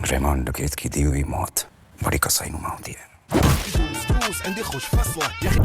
Raymond डकैत की दी हुई मौत बड़ी कसाईनुमा होती है।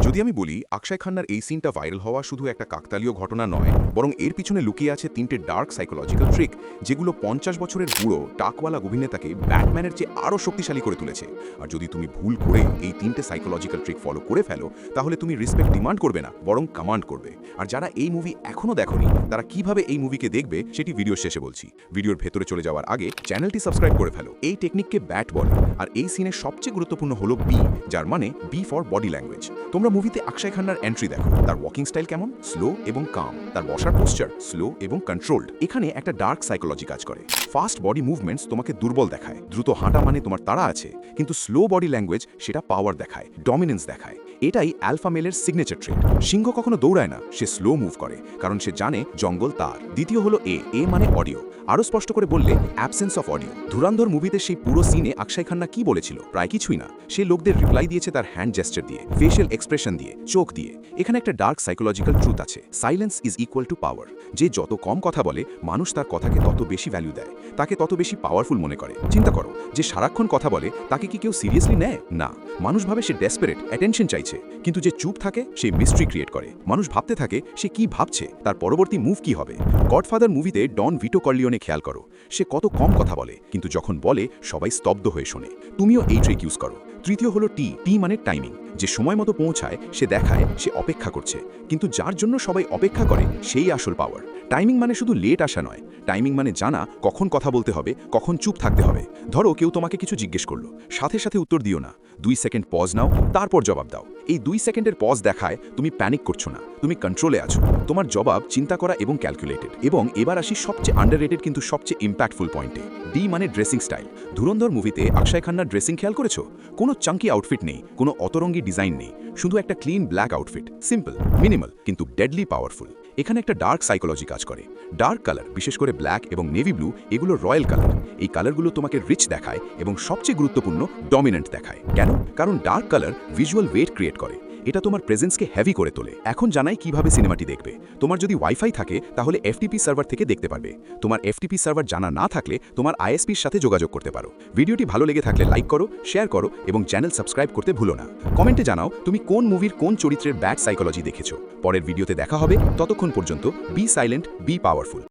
যদি আমি বলি অক্ষয় খান্নার এই সিনটা ভাইরাল হওয়া শুধু একটা কাকতালীয় ঘটনা নয়, বরং এর পিছনে লুকিয়ে আছে তিনটে ডার্ক সাইকোলজিক্যাল ট্রিক, যেগুলো ৫০ বছরের বুড়ো টাকওয়ালা অভিনেতাকে ব্যাটম্যানের চেয়ে আরও শক্তিশালী করে তুলেছে। আর যদি তুমি ভুল করে এই তিনটে সাইকোলজিক্যাল ট্রিক ফলো করে ফেলো, তাহলে তুমি রেসপেক্ট ডিমান্ড করবে না, বরং কমান্ড করবে। আর যারা এই মুভি এখনও দেখোনি, তারা কিভাবে এই মুভিকে দেখবে সেটি ভিডিওর শেষে বলছি। ভিডিওর ভেতরে চলে যাওয়ার আগে চ্যানেলটি সাবস্ক্রাইব করে ফেলো। এই টেকনিককে ব্যাট বলে, আর এই সিনের সবচেয়ে গুরুত্বপূর্ণ হলো বি, যার মানে বি ফর বডি ল্যাঙ্গুয়েজ। তোমরা মুভিতে অক্ষয় খান্নার এন্ট্রি দেখো, তার ওয়াকিং স্টাইল কেমন, স্লো এবং কাম। তার বসার পোস্টার স্লো এবং কন্ট্রোলড। এখানে একটা ডার্ক সাইকোলজি কাজ করে। ফাস্ট বডি মুভমেন্টস তোমাকে দুর্বল দেখায়, দ্রুত হাঁটা মানে তোমার তাড়া আছে, কিন্তু স্লো বডি ল্যাঙ্গুয়েজ সেটা পাওয়ার দেখায়, ডমিনেন্স দেখায়। এটাই অ্যালফা মেলের সিগনেচার ট্রেট। সিংহ কখনো দৌড়ায় না, সে স্লো মুভ করে, কারণ সে জানে জঙ্গল তার। দ্বিতীয় হলো এ মানে অডিও। আরও স্পষ্ট করে বললে অ্যাবসেন্স অফ অডিও। ধুরান্ধর মুভিতে সেই পুরো সিনে অক্ষয় খান্না কি বলেছিল? প্রায় কিছুই না। সে লোকদের রিপ্লাই দিয়েছে তার হ্যান্ড জেস্টার দিয়ে, ফেশিয়াল এক্সপ্রেশন দিয়ে, চোখ দিয়ে। এখানে একটা ডার্ক সাইকোলজিক্যাল ট্রুথ আছে, সাইলেন্স ইজ ইকুয়াল টু পাওয়ার। যে যত কম কথা বলে, মানুষ তার কথাকে তত বেশি ভ্যালু দেয়, তাকে তত বেশি পাওয়ারফুল মনে করে। চিন্তা করো, যে সারাক্ষণ কথা বলে তাকে কি কেউ সিরিয়াসলি নেয়? না। মানুষ ভাবে সে ডেসপারেট, অ্যাটেনশন চাইছে। কিন্তু যে চুপ থাকে সে মিস্ট্রি ক্রিয়েট করে। মানুষ ভাবতে থাকে সে কি ভাবছে, তার পরবর্তী মুভ কি হবে। গডফাদার মুভিতে ডন ভিটো কর্লিওনে খেয়াল করো, সে কত কম কথা বলে, কিন্তু যখন বলে সবাই স্তব্ধ হয়ে শোনে। তুমিও এই ট্রিক ইউজ করো। তৃতীয় হলো টি মানে টাইমিং। যে সময় মতো পৌঁছায় সে দেখায় সে অপেক্ষা করছে, কিন্তু যার জন্য সবাই অপেক্ষা করে সেই আসল পাওয়ার। টাইমিং মানে শুধু লেট আসা নয়, টাইমিং মানে জানা কখন কথা বলতে হবে, কখন চুপ থাকতে হবে। ধরো কেউ তোমাকে কিছু জিজ্ঞেস করলো, সাথে সাথে উত্তর দিও না, 2 সেকেন্ড পজ নাও, তারপর জবাব দাও। এই 2 সেকেন্ডের পজ দেখায় তুমি প্যানিক করছো না, তুমি কন্ট্রোলে আছো। তোমার জবাব চিন্তা করা এবং ক্যালকুলেটেড। এবং এবার আসি সবচেয়ে আন্ডাররেটেড কিন্তু সবচেয়ে ইম্প্যাক্টফুল পয়েন্টে, ডি মানে ড্রেসিং স্টাইল। ধুরন্ধর মুভিতে অক্ষয় খান্নার ড্রেসিং খেয়াল করেছো? কোনো চাঙ্কি আউটফিট নেই, কোনো অতরঙ্গী ডিজাইন নেই, শুধু একটা clean black outfit, simple, minimal, কিন্তু ডেডলি পাওয়ারফুল। এখানে একটা ডার্ক সাইকোলজি কাজ করে। ডার্ক কালার, বিশেষ করে ব্ল্যাক এবং নেভি ব্লু, এগুলো রয়্যাল কালার। এই কালারগুলো তোমাকে রিচ দেখায় এবং সবচেয়ে গুরুত্বপূর্ণ ডমিনেন্ট দেখায়। কেন? কারণ dark colour visual weight create করে, এটা তোমার প্রেজেন্সকে হেভি করে তোলে। এখন জানাই কিভাবে সিনেমাটি দেখবে। তোমার যদি ওয়াইফাই থাকে তাহলে এফটিপি সার্ভার থেকে দেখতে পারবে। তোমার এফটিপি সার্ভার জানা না থাকলে তোমার আইএসপির সাথে যোগাযোগ করতে পারো। ভিডিওটি ভালো লেগে থাকলে লাইক করো, শেয়ার করো এবং চ্যানেল সাবস্ক্রাইব করতে ভুলো না। কমেন্টে জানাও তুমি কোন মুভির কোন চরিত্রের ব্যাড সাইকোলজি দেখেছো। পরের ভিডিওতে দেখা হবে, ততক্ষণ পর্যন্ত বি সাইলেন্ট, বি পাওয়ারফুল।